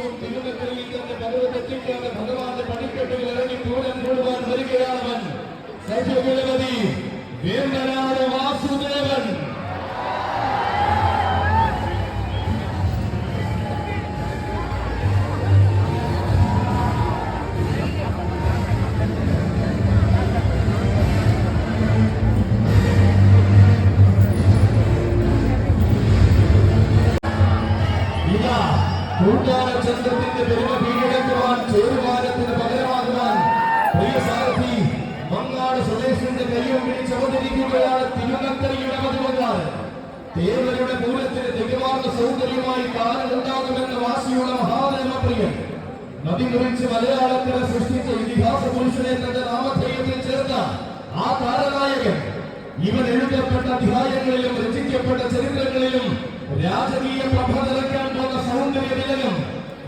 ദിവസവും തിരുനക്കരയിൽ തന്നെ പർവ്വതെത്തിക്കാതെ ഭഗവാന്റെ പടിക്കെട്ടിൽ ഇറങ്ങി പൂരം കൂടുവാൻ വരികയാണവൻ. സത്യഗണപതി വേമ്പനാട് വാസുദേവൻ. ചന്ദ്രത്തിന്റെ പെരുമ കീഴടക്കുവാൻ ചേരുമാനത്തിന് പകരമാകുവാൻ പ്രിയ സാരഥി മങ്ങാട് സ്വദേശത്തിന്റെ കയ്യും പിടിച്ച് അവതരിക്കുകയാണ് തിരുനക്കരയുടെ മധുവങ്ങാട്. ദേവരുടെ പൂരത്തിന് തികവാർന്ന സൗന്ദര്യമായി കാലമുണ്ടാകുമെന്ന വാശിയുള്ള മഹാദേവപ്രിയൻ നദി മുറിച്ച് മലയാളത്തിനെ സൃഷ്ടിച്ച ഇതിഹാസ പുരുഷനെ തന്റെ നാമധേയത്തിൽ ചേർത്ത ആ താരനായകൻ. ഇവൻ എഴുതപ്പെട്ട അധ്യായങ്ങളിലും രചിക്കപ്പെട്ട ചരിത്രങ്ങളിലും രാജകീയ പ്രഭ നിറയ്ക്കാൻ പോകുന്ന സൗന്ദര്യ നിലയം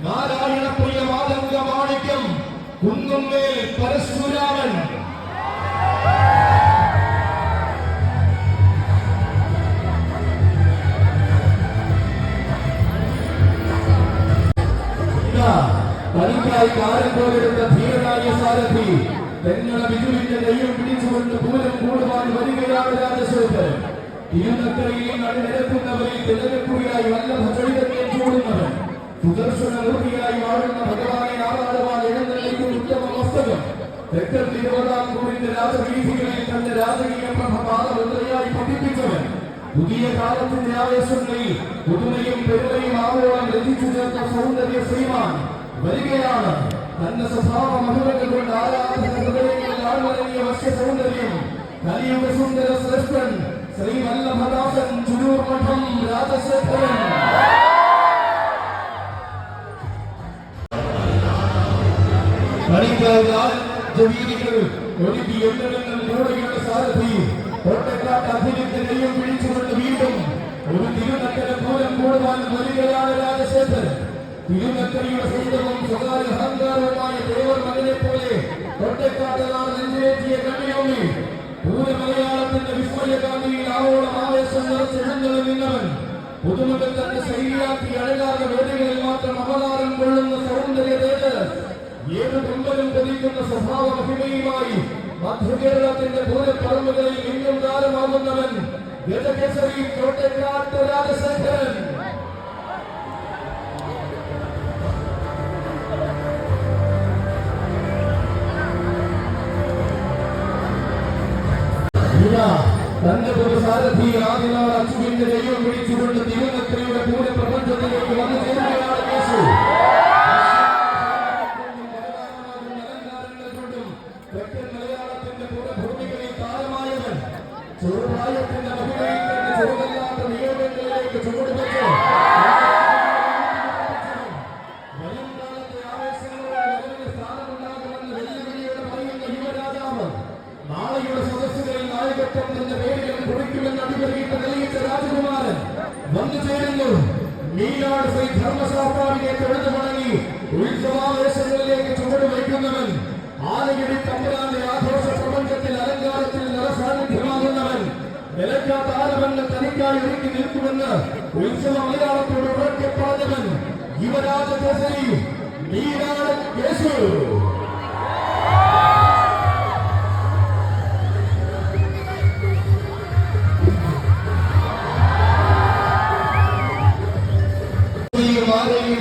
നാരായണ പ്രിയ മാതംഗ മാണിക്യം കുന്നുമ്മേൽ പരശുരാമൻ. തനിക്കായി കാലം പോലെടുത്ത ധീരനായ സാരഥി തെങ്ങണ വിജുവിന്റെ നെയ്യും പിടിച്ചുകൊണ്ട് പൂരം കൂടുവാൻ വരികയാണ് രാജശേഖരൻ. തിരുനക്കരയിൽ നടുനിരക്കുന്നവരിൽ തിലകക്കുറിയായി വല്ലഭ ചൈതന്യം ചൂടുന്നവൻ, സുദർശനമൂർത്തിയായി വാഴുന്ന ഭഗവാനെ ആറാടുവാൻ എഴുന്നള്ളിക്കും ഉത്തമ മസ്തകം. തെക്കൻ തിരുവിതാംകൂറിന്റെ രാജവീഥികളിൽ തന്റെ രാജകീയ പ്രഭപാദമുദ്രയായി പഠിപ്പിച്ചവൻ. പുതിയ കാലത്തിന്റെ ആവേശങ്ങളിൽ പുതുമയും പെരുമയും ആവോളം രചിച്ചു ചേർത്ത സൗന്ദര്യ ശ്രീമാൻ വരികയാണ്. തന്റെ സ്വഭാവ മധുരങ്ങൾ കൊണ്ട് ആരാധന ഹൃദയങ്ങളിൽ ആഴ്വരങ്ങിയ വശ്യ സൗന്ദര്യം കലിയുഗ സുന്ദര ശ്രേഷ്ഠൻ ശ്രീ വല്ലഭദാസൻ ചുരൂർ മഠം രാജശേഖരൻ. സാരഥി കോട്ടക്കാട്ട് അഭിനയത്തിനെയും പിടിച്ചുകൊണ്ട് വീണ്ടും ഒരു തിരുനക്കര പൂരം കൂടുവാൻ വരികയാണ് രാജശേഖരൻ. തിരുനക്കരയുടെ സ്വന്തവും സ്വകാര്യ അഹങ്കാരവുമായ ദേവർ മകനെ പോലെ കോട്ടക്കാട്ടനാണ് നെഞ്ചേറ്റിയ കണ്ണിയോമി. പൂരമലയാളത്തിന്റെ വിസ്മയകാന്തിയിൽ ആവോളം ആവേശം നിറച്ചെഴുന്നള്ളി നിന്നവൻ. പുതുമകൾ തന്റെ ശൈലിയാക്കി അഴകാർന്ന വേദികളിൽ മാത്രം അവതാരം കൊള്ളുന്ന സൗന്ദര്യ തേജസ് ഏത് കുമ്പലും കൊതിക്കുന്ന സ്വഭാവ മഹിമയുമായി മധ്യകേരളത്തിന്റെ പൂരപ്പറമ്പുകളിൽ ഇന്നും താരമാകുന്നവൻ ഗജകേസരി കോട്ടക്കാട്ട് രാജശേഖരൻ. തന്റെ ഒരു സാരഥി ആദിനാൾ അച്ചുവിന്റെ ദൈവം പിടിച്ചുകൊണ്ട് തിരുനക്കരയുടെ പൂരപ്രപഞ്ചത്തിലേക്ക് വന്നു ചേരുകയാണ് യേശു. തെക്കൻ മലയാളത്തിന്റെ പൂരഭൂമികളിൽ താരമായവൻ ചെറുപ്രായത്തിന്റെ മഹിമയിൽ തന്നെ ചെറുതല്ലാത്ത നിയോഗങ്ങളിലേക്ക് ചുവടുവെച്ച് വരും കാലത്തെ ആവേശങ്ങളോട് സ്ഥാനമുണ്ടാകുമെന്ന് വെല്ലുവിളിയോട് പറയുന്ന യുവരാജാവ് നാളെയുടെ സദസ്സുകളിൽ നായകത്വം തന്റെ പേരിലും കുറിക്കുമെന്ന് അടിവരയിട്ട് തെളിയിച്ച രാജകുമാരൻ വന്നു ചേരുന്നു. മീനാട് ശ്രീ ധർമ്മശാസ്ത്രാവിനെ തൊഴുതു വണങ്ങി ഉത്സവാവേശങ്ങളിലേക്ക് ചുവട് വയ്ക്കുന്നവൻ. ആലയടി തമ്പുരാന്റെ ആഘോഷ പ്രപഞ്ചത്തിൽ അലങ്കാരത്തിൽ നിറസാന്നിധ്യമാകുന്നവൻ. നിലയ്ക്കാത്ത ആലവെന്ന് തനിക്കായി ഒരുക്കി നിൽക്കുമെന്ന് ഉത്സവ മലയാളത്തോട് ഉറക്കെ പറഞ്ഞവൻ യുവരാജ കേസരി മീനാട് യേശു.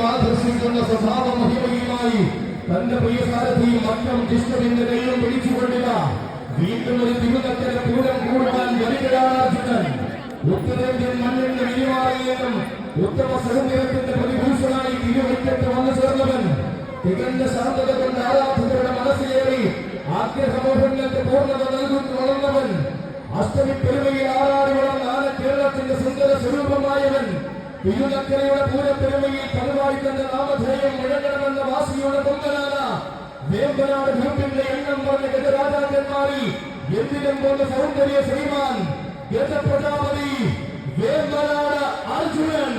ആദർശിക്കുന്ന സ്വഭാവ മഹിമയുമായി തന്റെ പ്രിയ സാരഥി മറ്റം ജിഷ്ണുവിന്റെ കയ്യും പിടിച്ചുകൊള്ളുക. വീണ്ടും ഒരു തിരുനക്കര പൂരം കൂടുവാൻ വരികയാണ് അർജുനൻ. ഉത്തരേന്ത്യൻ മണ്ണിന്റെ വിരിമാറിയേക്കും ഉത്തമ സൗന്ദര്യത്തിന്റെ പ്രതിഭൂഷണായി തിരുവയ്ക്കത്ത് വന്നു ചേർന്നവൻ. തികഞ്ഞ ശാന്തത കൊണ്ട് ആരാധകരുടെ മനസ്സിലേറി ആഗ്രഹമോഹങ്ങൾക്ക് പൂർണ്ണത നൽകുന്നു വളർന്നവൻ. അഷ്ടമി പെരുമയിൽ ആറാടി വളർന്ന ആന കേരളത്തിന്റെ സുന്ദര സ്വരൂപമായവൻ. തിരുനക്കരയുടെ പൂരപ്പെരുമയിൽ പതിവായി തന്റെ നാമധേയം മുഴങ്ങണമെന്ന വാസിയുടെ പൊങ്കലാണ്. വേമ്പനാട് ഗ്രൂപ്പിന്റെ എണ്ണം പറഞ്ഞ ഗജരാജാക്കന്മാരിൽ എന്തിനും കൊണ്ട് സൗന്ദര്യ ശ്രീമാൻ ഗജപ്രജാപതി വേമ്പനാട് അർജുനൻ.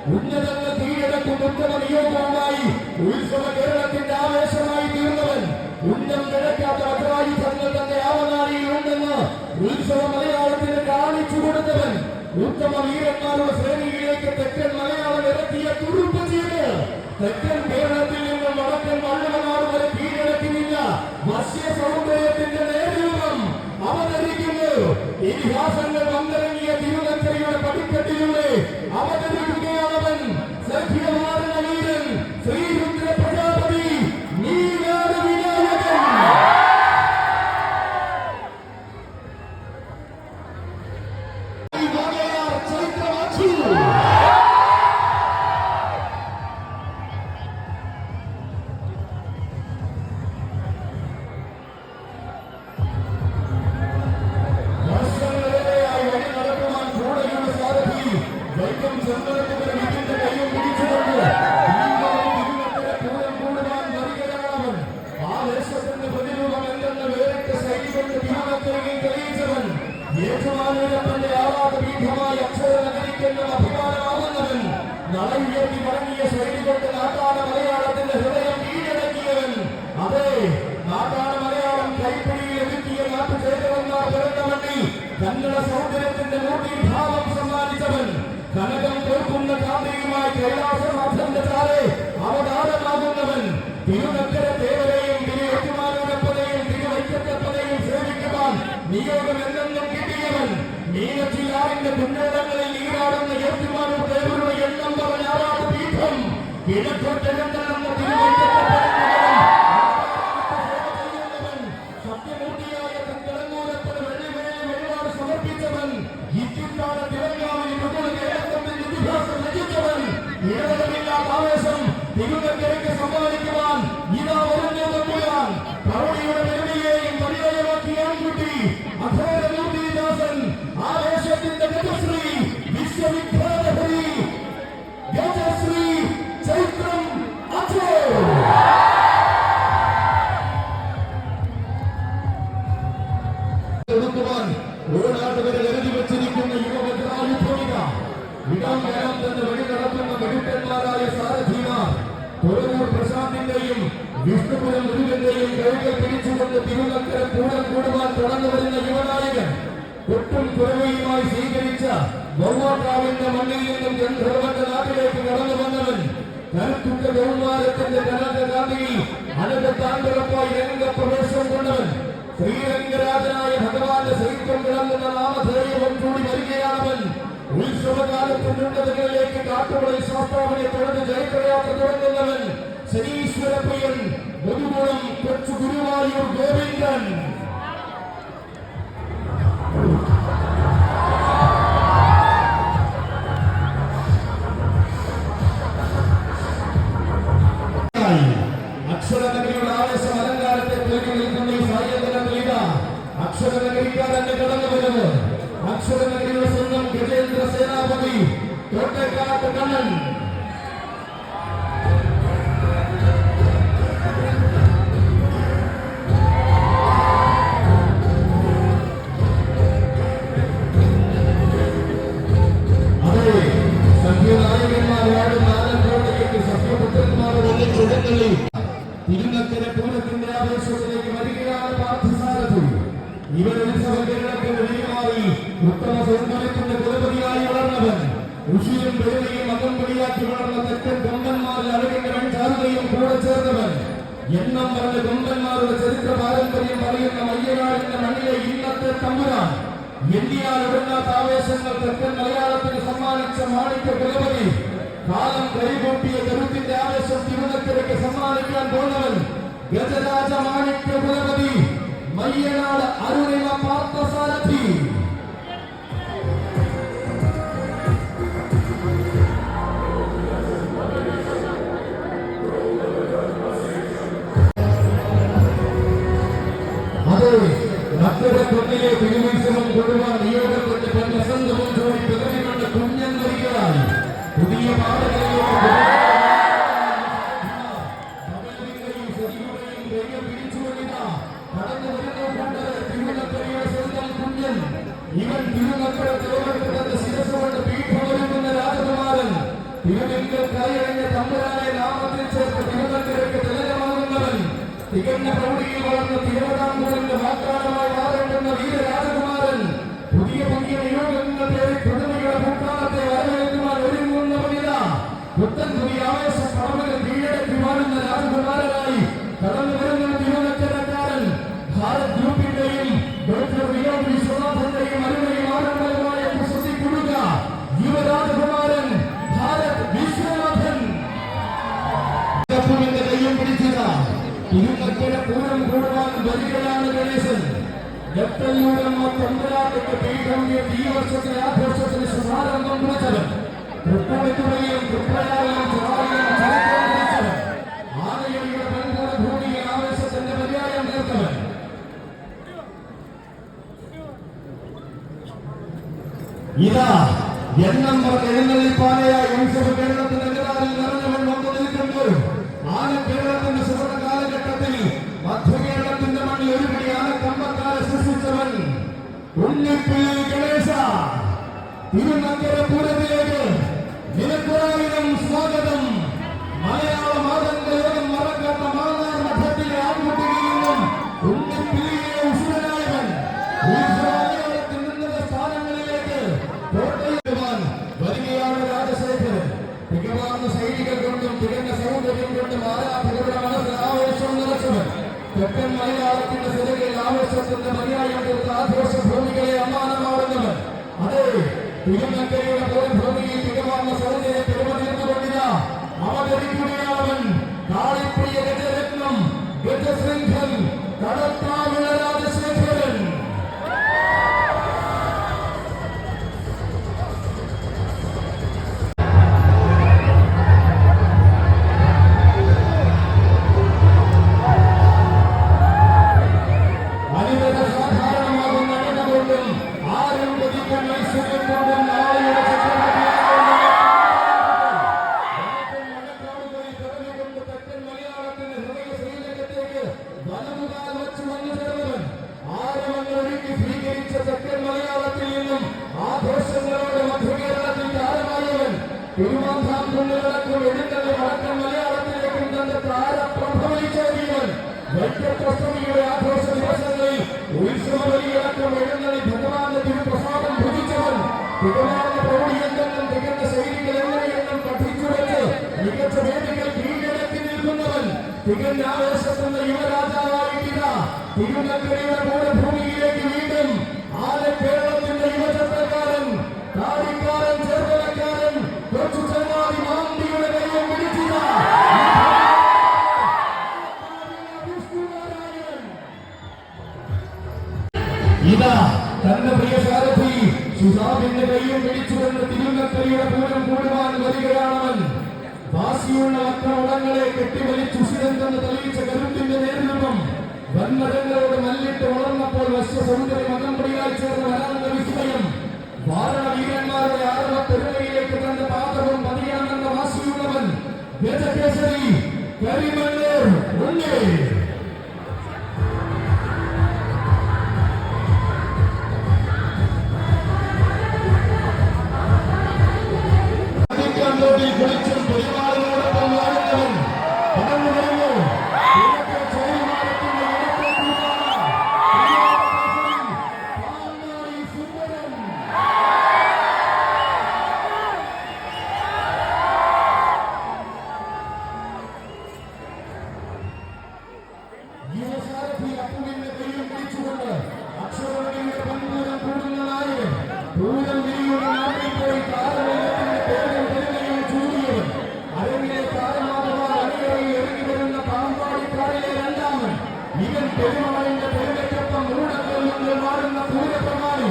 ഉന്നതങ്ങൾ കീഴടക്കും ഉത്തമ നിയോഗവുമായി ഉത്സവ കേരളത്തിന്റെ ആവേശമായി തീർന്നവൻ ഉന്നം കിഴക്കാത്ത വജ്രായുധങ്ങൾ തന്റെ ആവനാഴിയിൽ ഉണ്ടെന്ന് ഉത്സവ മലയാളത്തിന് കാണിച്ചു കൊടുത്തവൻ ഉത്തമ വീരന്മാരുടെ ശ്രേണിയിലേക്ക് തെക്കൻ മലയാളം ഇറക്കിയ തുറുപ്പ് ചെയ്ത് തെക്കൻ കേരളത്തിൽ നിന്ന് വടക്കൻ വള്ളനാട് വരെ കീഴടക്കിനില്ല വശ്യ സൗന്ദര്യത്തിന്റെ നേരൂപം അവതരിക്കുന്നു. ഇതിഹാസങ്ങൾ വന്നിറങ്ങിയ തിരുനക്കരയുടെ പടിക്കെട്ടിലൂടെ അവതരിക്കുകയാണവൻ സഖ്യമാരണ വീരൻ ശ്രീരുദ്ര പ്രജാപതി നീനാട് വിനായകൻ. ചരിത്രമാച്ചു േറ്റമാനൂരപ്പന്റെ ആവാദപീഠമായി അക്ഷരനഗരിക്കെന്ന അഭിമാനമാകുന്നവൻ നളയുയർത്തി മടങ്ങിയ ശൈലി കൊണ്ട് നാട്ടാന മലയാളത്തിന്റെ ഹൃദയം കീഴടക്കിയവൻ. അതെ, നാട്ടാന മലയാളം കൈപ്പിടിയിൽ ഒരുക്കിയ നാട്ടുചേതവന്മാർ പിറന്ന മണ്ണിൽ കന്നഡ സൗന്ദര്യത്തിന്റെ മൂർത്തിഭാവം സമ്മാനിച്ചവൻ കനകം കേൾക്കുന്ന കാന്തിയുമായി കൈലാസനാഥന്റെ താരെ അവതാരമാകുന്നവൻ തിരുനക്കര ദേവരെയും തിരുവറ്റുമാനൂരപ്പനെയും തിരുവൈക്കത്തപ്പനെയും സേവിക്കുവാൻ നിയോഗം എന്നെന്നും കിട്ടിയവൻ മീനച്ചിലാറിന്റെ കുന്നേടങ്ങളിൽ നീരാടുന്ന ഏറ്റുമാനൂർ ദേവരുടെ എണ്ണം പറഞ്ഞ ആറാട് പീഠം കിഴക്കോട്ടെഴുന്നെന്ന സത്യമൂർത്തിയായ തിരുവനന്തപുരത്തിന് വെള്ളിവേലി സമർപ്പിച്ചവൻ ഇത്തിട്ടാണ് തിരഞ്ഞാവിൽ കേരളത്തിൽ ഇതിഹാസം രചിച്ചവൻ ഇടതടമില്ലാത്ത ആവേശം തിരുനക്കരയ്ക്ക് സമ്മാനിക്കുവാൻ ഇതാ വരുന്നു തമ്പുരാൻ പ്രൗഢിയുടെ പെരുമയെയും പര്യായമാക്കിയ ആൺകുട്ടി അഘോരമൂർത്തിദാസൻ ആവേശത്തിന്റെ ഗജശ്രീ വിശ്വവിഖ്യാതഹരി ഗജശ്രീ ചൈത്രം അച്ഛോ കൊടുക്കുവാൻ ഓടാട്ടുകരെ കരുതി വെച്ചിരിക്കുന്ന യുവവജ്രായുധമിക ഇടം വേണം തന്നെ വഴി നടത്തുന്ന മിടുക്കന്മാരായ സാരഥിമാർ തുറവൂർ പ്രശാന്തിന്റെയും വിഷ്ണുപുരം മുരുകന്റെയും കൈകൾ പിടിച്ചുകൊണ്ട് തിരുനക്കര കൂടം കൂടുവാൻ കടന്നു വരുന്ന യുവനായകൻ കൊട്ടും കുറവയുമായി സ്വീകരിച്ച മൗവാക്കാവിന്റെ മണ്ണിൽ നിന്നും ഗന്ധർവന്റെ നാട്ടിലേക്ക് കടന്നു വന്നവൻ കരുത്തുറ്റ ബഹുമാനത്തിന്റെ കനകകാന്തിയിൽ അനകത്താണ്ടുറപ്പായി രംഗപ്രവേശം കൊണ്ടവൻ ശ്രീരംഗരാജനായ ഭഗവാന്റെ ശൈത്യം വിളങ്ങുന്ന നാമധേയം കൂടി വരികയാണവൻ. ഉത്സവകാലത്തിനുണ്ടതകളിലേക്ക് കാട്ടുപുഴയിൽ ശാസ്താവിനെ തുടർന്ന് ജൈത്രയാത്ര തുടങ്ങുന്നവൻ ശനീശ്വരപ്രിയൻ മുതുകുളം കൊച്ചു ഗുരുവായൂർ ഗോവിന്ദൻ. അക്ഷരനഗരിയുടെ ആവേശം അലങ്കാരത്തെ തേടി നിൽക്കുന്ന ഈ സായന്തനത്തിൽ ഇതാ അക്ഷരനഗരിക്കാരന്റെ കടന്നു വരുന്നത് അക്ഷരനഗരിയുടെ സ്വന്തം ഗജേന്ദ്ര സേനാപതി കോട്ടക്കാട്ട് കണ്ണൻ. അതെ, സഖ്യനായകന്മാർ വാഴുന്ന ആലങ്കോട്ടയ്ക്ക് സഖ്യപുത്രന്മാരുടെ ഒന്നിച്ചുടങ്ങളിൽ തിരുനക്കര പൂരത്തിന്റെ ആവേശത്തിലേക്ക് വരികയാണ് പാർത്ഥസാരഥി. ഇവർ ഉത്സവ കേരളത്തിന്റെ വീരമായി ഉത്തമ സൗന്ദര്യത്തിന്റെ കുലപതിയായി വളർന്നവൻ ഋഷിയും പെരുമയും അകമ്പടിയാക്കി വളർന്ന തെക്കൻ കൊമ്പന്മാരിൽ അഴകിന്റെ വെൺചാരുതയും കൂടെ ചേർന്നവൻ എണ്ണം പറഞ്ഞ കൊമ്പന്മാരുടെ ചരിത്ര പാരമ്പര്യം പറയുന്ന മയ്യനാടിന്റെ മണ്ണിലെ ഇന്നത്തെ തമ്പുരാൻ എണ്ണിയാൽ ഒടുങ്ങാത്ത ആവേശങ്ങൾ തെക്കൻ മലയാളത്തിന് സമ്മാനിച്ച മാണിക്യ കുലപതി കാലം കൈകൂട്ടിയ കരുത്തിന്റെ ആവേശം തിരുനക്കരയ്ക്ക് സമ്മാനിക്കാൻ പോകുന്നവൻ ഗജരാജ മാണിക്യ കുലപതി മയ്യനാട് അരുണിമ പാർത്ഥസാരഥി. അതെ, നക്കര കൊന്നിലെ തിരുവുത്സവം കൊള്ളുവാൻ നിയോഗത്തിന്റെ വസന്തവും കൂടി പിറവികൊണ്ട് കുഞ്ഞൻ വരികയായി പുതിയ പാതകളിലേക്ക് ഇവൻ തിരുനക്കര ശിരസുകൊണ്ട് പീഠമൊരുക്കുന്ന രാജകുമാരൻ തികഞ്ഞ പ്രൗഢിയിൽ വളർന്ന തിരുവിതാംകൂറിന്റെ വാഗ്ദാനമായി മാറേണ്ടുന്ന വീരരാജകുമാരൻ പുതിയ പുതിയ നിയോഗങ്ങളുടെ പേരിൽ പ്രതിമയുടെ ഭൂക്കാലത്തെ വരവേൽക്കുവാൻ ഒരുങ്ങുന്നവനിതാ പുത്തൻ പുതിയ ആവേശ പറമ്പുകൾ കീഴടക്കി വാഴുന്ന രാജകുമാരനായി കടന്നു വരുന്ന തിരുവനന്തപുരക്കാരൻ ഭാരത് ഗ്രൂപ്പിന്റെയും ഡോക്ടർ വിനോദ് വിശ്വനാഥന്റെയും അരുമയും ആനന്ദമായ പ്രശസ്തി കൊടുക്ക യുവരാജകുമാരൻ ഭാരത് വിശ്വനാഥൻ കയ്യും പിടിച്ചത് തിരുനക്കര പൂരം കൂടുവാൻ വരികയാണ് ഗണേശൻ. എത്തല്ലൂരമ്മ തമ്പുരാട്ടിക്ക് പീഠം ഈ വർഷത്തിലെ ആഘോഷത്തിന് ശുഭാരംഭം കുറിച്ചവൻ തൃപ്പൂണിത്തുറയും തൃപ്രയായും ചുറായും ചരിത്രം കുറിച്ചവൻ ആനയുടെ പെൺകൂട ഭൂമിയിൽ ആവേശത്തിന്റെ പര്യായം തീർത്തവൻ. ഇതാ എണ്ണം പറഞ്ഞ എഴുന്നള്ളിപ്പാനയായി ഉത്സവ കേരളത്തിന്റെ നിലവാരിൽ നിറഞ്ഞവൻ വന്നു നിൽക്കുമ്പോൾ ആന കേരളത്തിന്റെ സുവർണ കാലഘട്ടത്തിൽ മധ്യകേരളത്തിന്റെ മണ്ണിൽ ഒരുപടി ആനക്കമ്പക്കാരെ സൃഷ്ടിച്ചവൻ ഉണ്ണിപ്പിള്ളി ഗണേശ. തിരുനക്കര പൂരത്തിലേക്ക് നിനക്കൊരായിരം സ്വാഗതം. മലയാള മാതന്റെ യോഗം മറക്കാത്ത മാന്നാർ മഠത്തിലെ ആൺകുട്ടിയിൽ നിന്നും ഉണ്ണിപ്പിള്ളിയെ ഉഷനായവൻ മലയാളത്തിൽ നിന്നുള്ള സ്ഥാനങ്ങളിലേക്ക് കോട്ടയിടുവാൻ വരികയാണ് രാജശേഖരൻ. തികവാർന്ന സൈനികർ കൊണ്ടും തികഞ്ഞ സൗന്ദര്യം കൊണ്ടും ആരാധകരുടെ മനസ്സിൽ ആവേശം നിറച്ചവൻ. തെക്കൻ മലയാളത്തിന്റെ സിരകളിൽ ആവേശത്തിന്റെ പര്യായം തീർത്ത ആഘോഷ ഭൂമികളെ അമ്മാനമാടുന്നവൻ. അതെ, തിരുനക്കരയുടെ പോലെ ഭൂമിയിൽ തികവാർന്ന സൗന്ദര്യ പെരുമതീർന്നുകൊണ്ടില്ല അവതരിക്കുകയാണവൻ. കാളിപ്രിയ ഗജരത്നം ഗജശൃംഖൻ കടത്താവിള രാജശേഖരൻ. ആഘോഷ ദിവസങ്ങളിൽ ഉത്സവങ്ങളിലടക്കം എഴുന്നള്ളി ഭഗവാന്റെ തിരുപ്രസാദം ഭുജിച്ചവൻ. തികവാർന്ന പ്രൗഢിയെന്നും തികഞ്ഞ ശൈലികൾ എങ്ങനെയെന്നും പഠിച്ചു വെച്ച് മികച്ച വേദികൾ കീഴടക്കി നിൽക്കുന്നവൻ. തികഞ്ഞ ആവേശത്തിന്റെ യുവരാജാവായിട്ടില്ല തിരുനക്കരയുടെ പൂരഭൂമിയിലേക്ക് വീണ്ടും കേരളത്തിന്റെ യുവചത്രക്കാരൻ താടിക്കാരൻ ചേർത്തലക്കാരൻ കൊച്ചു ചങ്ങാതി മാന്തിയുടെ കയ്യും പിടിച്ചില്ല. ഇതാ തന്റെ പ്രിയ സാരഥി സുധാബിന്റെ കയ്യും പിടിച്ചുകൊണ്ട് തിരുനക്കരയുടെ പൂരം കൂടുവാൻ വരികയാണവൻ. വാശിയുള്ള അക്രമങ്ങളെ കെട്ടിവലിച്ചു സുരന്തെന്ന് തെളിയിച്ച കരുത്തിന്റെ നേതൃത്വം വന്മരങ്ങളോട് മല്ലിട്ട് വളർന്നപ്പോൾ വശ്യസൗന്ദര്യം അകമ്പടിയായി ചേർന്ന് വരാനുള്ള വിസ്മയം വാരണവീരന്മാരുടെ ആരവ പെരുമയിലേക്ക് തന്റെ പാദവും പതിയാണെന്ന വാശിയുള്ളവൻ ഗജകേസരി കരിമണ്ണൂർ ഉണ്ണി. കുളിച്ചും പെരുമാളിനോടൊപ്പം വാഴുന്നവൻ കടന്നു വരുന്നു. യുവസാരഥി അപ്പുവിന്റെ കയ്യും പിടിച്ചുകൊണ്ട് അക്ഷരവടിയുടെ പൻപൂരം കൂടുന്നതായി പൂരം വിരിയുടെ നാട്ടിൽ പോയി താരവേദത്തിന്റെ പേരും പെരുമയും ചൂടിയവൻ. അരങ്ങിലെ താരമാകുവാൻ അണികളിൽ ഇറങ്ങി വരുന്ന പാമ്പാടിക്കാരിലെ രണ്ടാമൻ. ഇവൻ പെരുമാളിന്റെ പെരുമയ്ക്കൊപ്പം മൂടക്കൊല്ലുകൾ മാറുന്ന പൂരപ്രമാണി.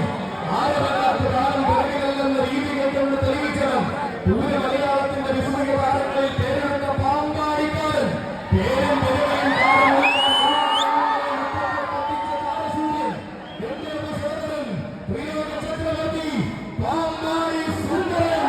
ആരവല്ലാത്ത കാലം പിറകിലല്ലെന്ന രീതികൾ കൊണ്ട് തെളിയിച്ചവൻ. പൂര മലയാളത്തിന്റെ വിസ്മയ താരങ്ങളിൽ പേരെടുത്ത പാമ്പാടിക്കാരൻ. പേരും പെരുമയും ചക്രവർത്തി പാമ്പാടി സുന്ദരൻ.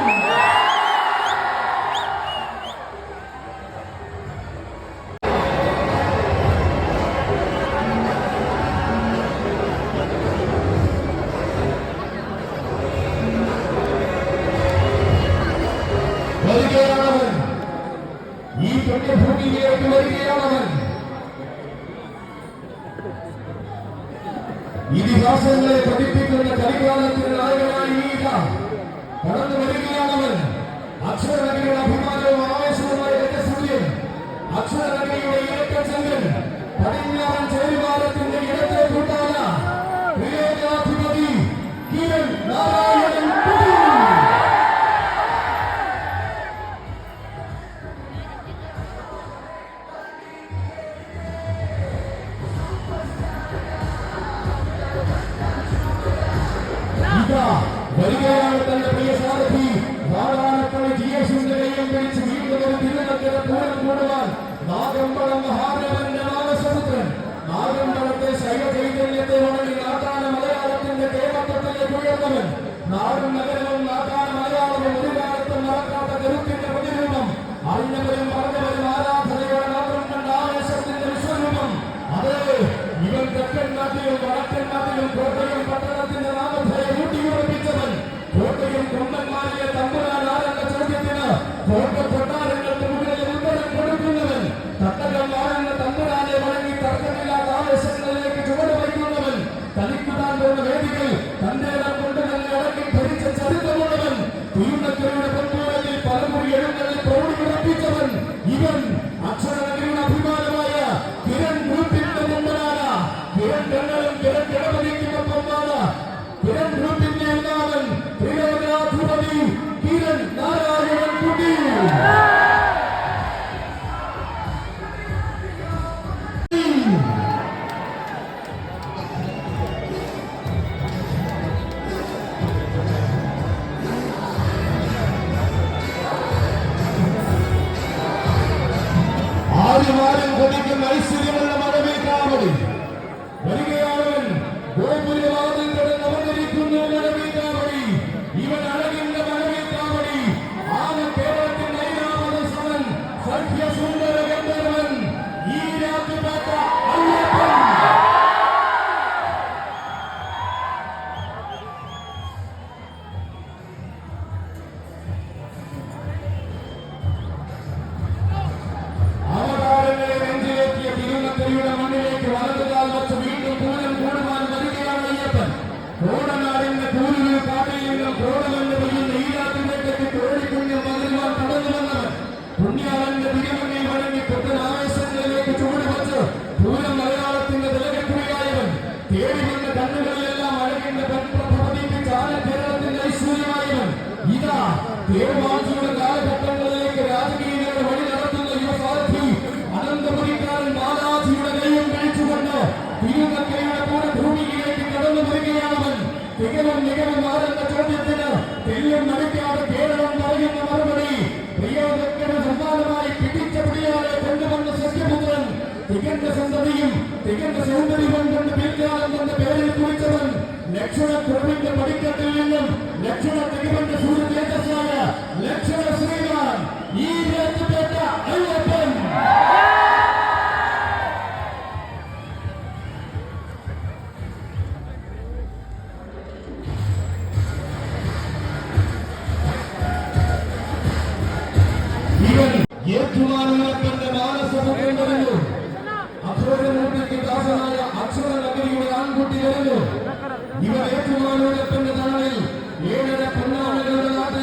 വരികയാണവൻ. ഈ പുണ്യഭൂമിയിലേക്ക് വരികയാണവൻ. ഇതിഹാസങ്ങളെ പഠിപ്പിക്കുന്ന കളിക്കാലത്തിന് നായകനായി കടന്നു വരികയാണവൻ. അക്ഷരനഗരിയുടെ അഭിമാനവും ആവേശവുമായ രജസൂര്യൻ, അക്ഷരനഗരിയുടെ ഇരട്ടച്ചങ്കൻ, പടിഞ്ഞാറൻ ചേരുവാരത്തിന്റെ ഇടത്തെ കൂട്ടാന പ്രിയോജനാധിപതി കിരൺ നാരായണൻ കുട്ടി. വരികയാണ് തന്റെ പ്രിയ സാരഥി നാരായണപ്പള്ളി ജിയേഷിന്റെ കയ്യം പിടിച്ച് വീണ്ടും ഒരു തിരുനക്കര പൂരം കൂടുവാൻ നാഗമ്പളം മഹാദേവന്റെ മാനസപുത്രൻ. നാഗമ്പളത്തെ ശൈവ ചൈതന്യത്തെ വണങ്ങി നാട്ടാന മലയാളത്തിന്റെ കേരളത്തിലേക്ക് ഉയർന്നവൻ. നാടും നഗരവും നാട്ടാന മലയാളവും ഒരു കാലത്തും മറക്കാത്ത കരുത്തിന്റെ പ്രതിരൂപം. അറിഞ്ഞവരും പറഞ്ഞവരും ആരാധനയോടെ മാത്രം കണ്ട ആവേശത്തിന്റെ വിശ്വരൂപം. അതെ, ഇവൻ തെക്കൻ നാട്ടിലും വടക്കൻ നാട്ടിലും കോട്ടയം പട്ടണത്തിന്റെ നാമധേയം ഊട്ടിയുറപ്പിച്ചവൻ. കോട്ടയം കുണ്ടന്മാരിലെ തമ്പുരാൻ ആരെന്ന ചോദ്യത്തിന് കോട്ട കൊട്ടാരങ്ങൾക്ക് മുകളിൽ ഉത്തരം കൊടുക്കുന്നവൻ. തട്ടകം ആരെന്ന തമ്പുരാനെ വഴങ്ങി തർക്കമില്ലാത്ത ആവേശങ്ങളിലേക്ക് ചുവട് വയ്ക്കുന്നവൻ. തനിക്കുതാൻ പോകുന്ന വേദികൾ തന്റെ ഇടം കൊണ്ട് തന്നെ അടക്കി ഭരിച്ച ചരിത്രമുള്ളവൻ. തിരുനക്കരയുടെ പൊൻകൂടലിൽ പലമുറി എഴുന്നള്ളിൽ പ്രൗഢിയുറപ്പിച്ചവൻ. ഇവൻ അക്ഷരനഗരിയുടെ അഭിമാനമായ കിരൺ ഗ്രൂപ്പിന്റെ മുമ്പനാണ്. കിരൺ കണ്ണനും കിരൺ ഗണപതിക്കുമൊപ്പമാണ്. കിരൺ ഗ്രൂപ്പിന്റെ ഒന്നാമൻ പ്രിയോജനാധിപതി കിരൺ നാരായണൻ കുട്ടി. ആരും കൊതിക്കുന്ന ഐശ്വര്യമുള്ള മഴവീക്കാവടി വരികയാണവൻ. ഗോപുരവാതിൽ കിടന്ന് അവതരിക്കുന്നു മഴവീക്കാവടി. ഇവൻ അഴകിന്റെ മഴവീക്കാവടി. ആന കേരളത്തിന്റെ ഐരാവത സമൻ സഖ്യസുന്ദര ഗന്ധർവൻ ഈ രാത്രിപേട്ട അയ്യപ്പൻ. അവതാരങ്ങളെ നെഞ്ചിലേക്കിയ തിരുനക്കരയുടെ മണ്ണിലേക്ക് വലതുകാൽ വച്ച് വീണ്ടും പൂരം കൂടുവാൻ വരികയാണ് അയ്യപ്പൻ. കോടനാടിന്റെ കൂലുകൾ കാട്ടിൽ നിന്നും കോടമഞ്ഞ് പെയ്യുന്ന ഈ രാത്രിയിലേക്ക് കോഴിക്കുഞ്ഞും പകരുവാൻ കടന്നു വന്നവൻ. പുണ്യാളന്റെ തിരുമണ്ണിൽ വഴങ്ങി പുത്തൻ ആവേശങ്ങളിലേക്ക് ചുവടുവച്ച് പൂരം മലയാളത്തിന്റെ തിലകക്കുറിയായവൻ. തേടി വന്ന കണ്ണുകളിലെല്ലാം അഴകിന്റെ പെൺപ്രഭ പതിപ്പിച്ച ആന കേരളത്തിന്റെ ഐശ്വര്യമായവൻ. ഇതാ തേർമാജിയുടെ കാലഘട്ടങ്ങളിലേക്ക് രാജകീയതയുടെ വഴി നടത്തുന്ന യുവസാരഥി അനന്തപുരിക്കാരൻ ബാലാജിയുടെ കൈയും കഴിച്ചുകൊണ്ട് തിരുനക്കരയുടെ പൂരഭൂമിയിലേക്ക് കടന്നു വരികയാണവൻ. തികവും മികവും ആരെന്ന ചോദ്യത്തിന് തെല്ലും നടിക്കാതെ കേരളം പറയുന്ന മറുപടി പ്രിയോജനത്തിന് സമ്മാനമായി പിടിച്ച പിടിയാലെ കൊണ്ടുവന്ന സഖ്യപുത്രൻ. തികഞ്ഞ സന്തതിയും തികഞ്ഞ സൗന്ദര്യവും കൊണ്ട് പിൽക്കാലം തന്റെ പേരിൽ കുറിച്ചവൻ. ലക്ഷണ കുറവിന്റെ പടിക്കട്ടിൽ നിന്നും ലക്ഷണ തികവന്റെ സൂര്യ തേജസ്സായ ലക്ഷണ ശ്രീമാൻ ഈ രാത്രിപേട്ട അയ്യപ്പൻ. ഇവൻ ഏറ്റുമാനൂരപ്പന്റെ മാനസപുത്രൻ വരുന്നു. അക്ഷരമൂർത്തിക്ക് ദാസനായ അക്ഷരനഗരിയുടെ ആൺകുട്ടി വരുന്നു. ഇവൻ ഏറ്റുമാനൂരപ്പന്റെ തണലിൽ 7 പൊന്നാമകളുടെ നാട്ട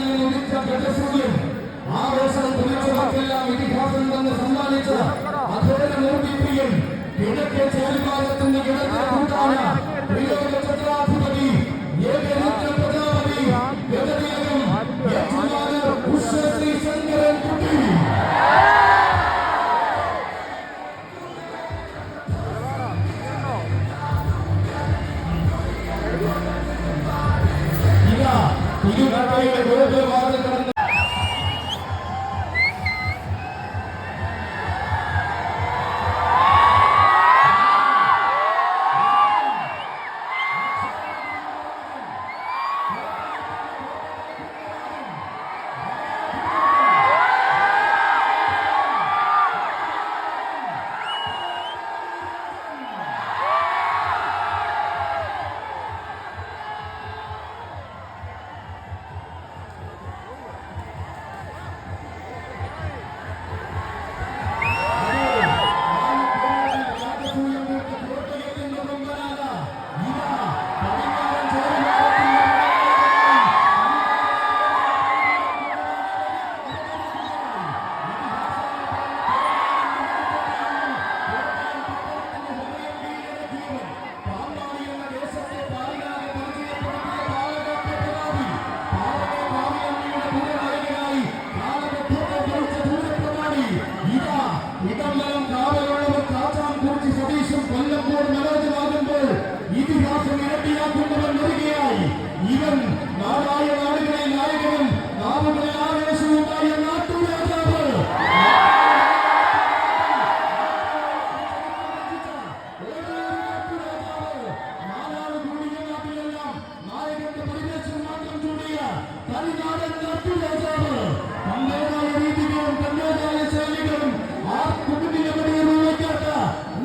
തനിനാടൻ നാട്ടുരാജാവ് തന്റേതായ രീതികളും തന്റേതായ ശൈലികളും ആ കുടുംബിനെവിടെയും ഉപയോഗിക്കാത്ത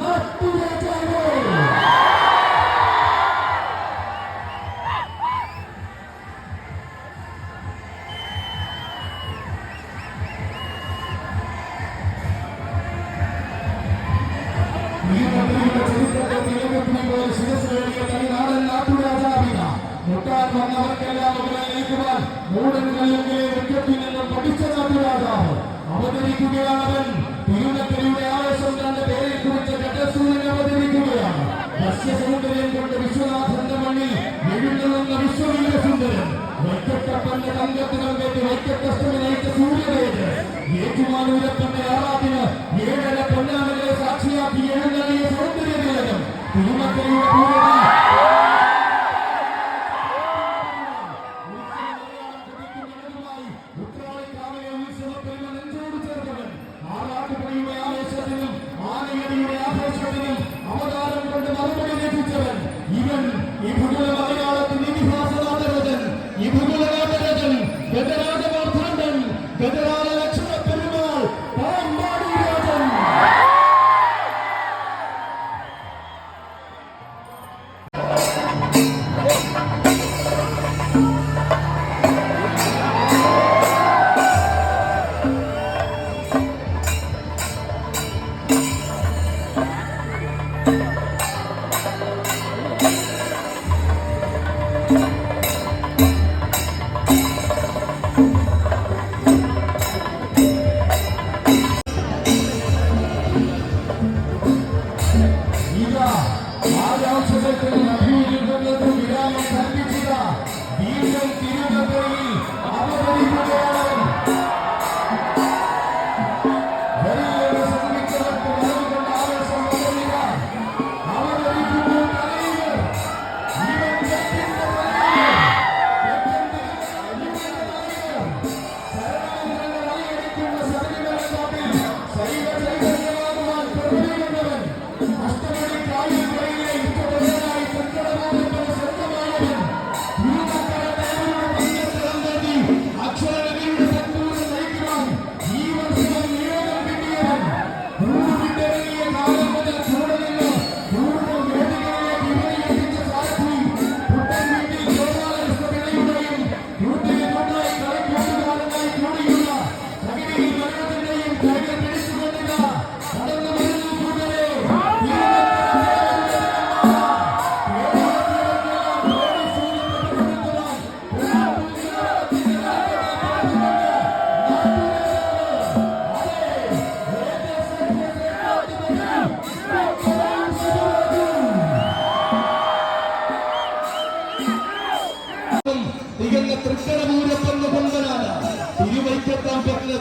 നാട്ടുരാജാവ്. മുട്ടാൻ വന്നവർക്കെല്ലാം മുകളിലേക്കുവാൻ മൂടനുകളിലെ വൃക്ഷത്തിൽ നിന്നും പഠിച്ച നാട്ടുരാജാവ് അവതരിക്കുകയാണവൻ. തിരുനക്കരയുടെ ആവേശം തന്റെ പേരെ കുറിച്ച് ഘടസൂര്യൻ അവതരിക്കുകയാണ്. സസ്യസൗന്ദര്യം കൊണ്ട് വിശ്വനാഥന്റെ മണ്ണിൽ എഴുന്നള്ളുന്ന വിശ്വവീര സുന്ദരൻ വൈക്കത്തപ്പന്റെ തങ്കത്തിനകത്ത് വൈക്കത്തഷ്ടമി നയിച്ച സൂര്യതേജ് ഏറ്റുമാനൂരപ്പന്റെ ആറാട്ടിന് 7 പൊന്നാമലെ സാക്ഷിയാക്കി എഴുന്നള്ളിയ സൗന്ദര്യതിലകം തിരുനക്കരയുടെ പൂരത്തിൽ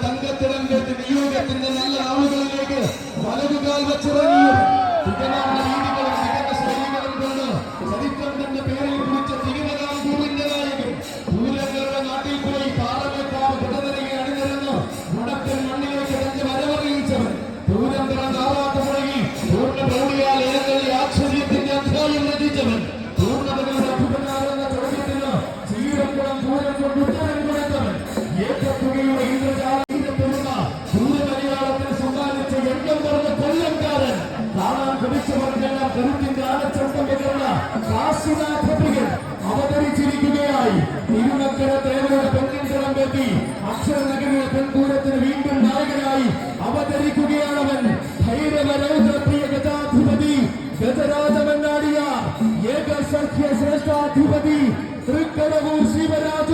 തങ്കത്തിരങ്കത്ത് നിയോഗത്തിന്റെ നല്ല ആളുകളിലേക്ക് വലതുകാൽ വെച്ചിറങ്ങിയ തികനാർന്ന രീതികളും തികഞ്ഞ ശൈലികളും കൊണ്ട് ചരിത്രം തന്റെ പേരിൽ കുറിച്ച തികനകാമ്പൂരിന്റെ നായകൻ പൂരങ്ങളുടെ നാട്ടിൽ പോയി പാറമേക്കാവ് കിടനിരയെ അണിനിരന്ന് മുടക്കൻ മണ്ണിലേക്ക് തന്റെ വരവറിയിച്ചവൻ പൂരം പിറന്ന് ആറാട്ട് മുഴങ്ങി പൂർണ്ണ പ്രൗഢിയാൽ ഏതള്ളി ആശ്ചര്യത്തിന്റെ അധ്യായം രചിച്ചവൻ പൂർണ്ണതകളുടെ അഭിപനാരെന്ന ചോദ്യത്തിന് ചീരക്കുളം പൂരം കൊണ്ട് ഉത്തരം കൊടുത്തവൻ ഏക്കത്തുകയുടെ ഇന്ദ്രജാല കരുത്തിന്റെ ആനച്ചട്ടം എന്ന കാശിനാഥപികൾ അവതരിച്ചിരിക്കുകയായി. തിരുനക്കര തേവരുടെ പെണ്ണിൻകളം കെട്ടി അക്ഷരനഗരിയുടെ പെൺപൂരത്തിന് വീണ്ടും നായകനായി അവതരിക്കുകയാണവൻ. ഭൈരവരൗദ്രപ്രിയ ഗജാധിപതി ഗജരാജമന്നാടിയ ഏകസഖ്യ ശ്രേഷ്ഠാധിപതി തൃക്കടവൂർ ശിവരാജ